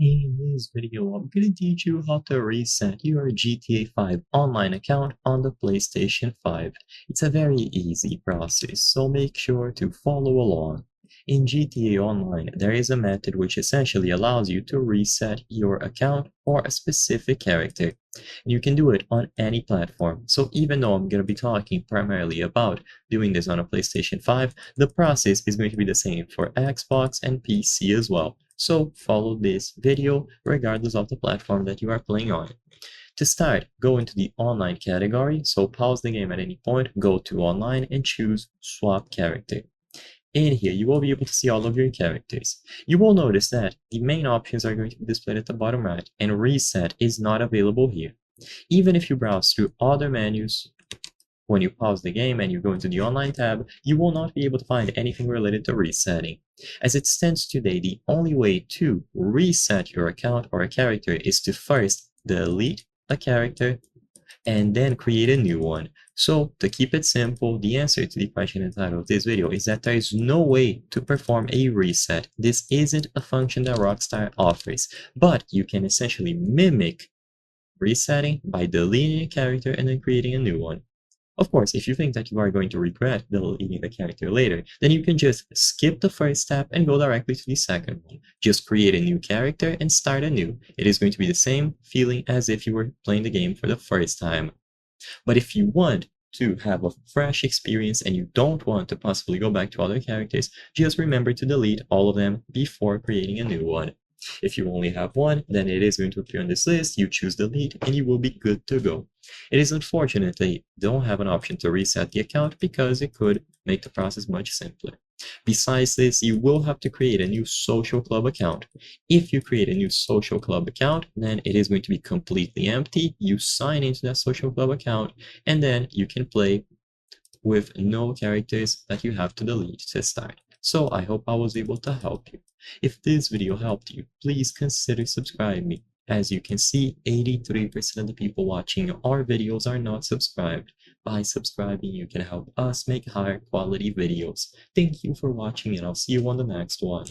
In this video, I'm going to teach you how to reset your GTA 5 online account on the PlayStation 5. It's a very easy process, so make sure to follow along. In GTA Online, there is a method which essentially allows you to reset your account for a specific character. And you can do it on any platform. So even though I'm going to be talking primarily about doing this on a PlayStation 5, the process is going to be the same for Xbox and PC as well. So follow this video regardless of the platform that you are playing on. To start, go into the online category, so pause the game at any point, go to online and choose swap character. In here, you will be able to see all of your characters. You will notice that the main options are going to be displayed at the bottom right, and reset is not available here. Even if you browse through other menus, when you pause the game and you go into the online tab, you will not be able to find anything related to resetting. As it stands today, the only way to reset your account or a character is to first delete a character and then create a new one. So to keep it simple, the answer to the question and title of this video is that there is no way to perform a reset. This isn't a function that Rockstar offers, but you can essentially mimic resetting by deleting a character and then creating a new one. Of course, if you think that you are going to regret deleting the character later, then you can just skip the first step and go directly to the second one. Just create a new character and start anew. It is going to be the same feeling as if you were playing the game for the first time. But if you want to have a fresh experience and you don't want to possibly go back to other characters, just remember to delete all of them before creating a new one. If you only have one, then it is going to appear on this list, you choose delete, and you will be good to go. It is unfortunate that you don't have an option to reset the account because it could make the process much simpler. Besides this, you will have to create a new social club account. If you create a new social club account, then it is going to be completely empty. You sign into that social club account, and then you can play with no characters that you have to delete to start. So I hope I was able to help you. If this video helped you, please consider subscribing. As you can see, 83% of the people watching our videos are not subscribed. By subscribing, you can help us make higher quality videos. Thank you for watching, and I'll see you on the next one.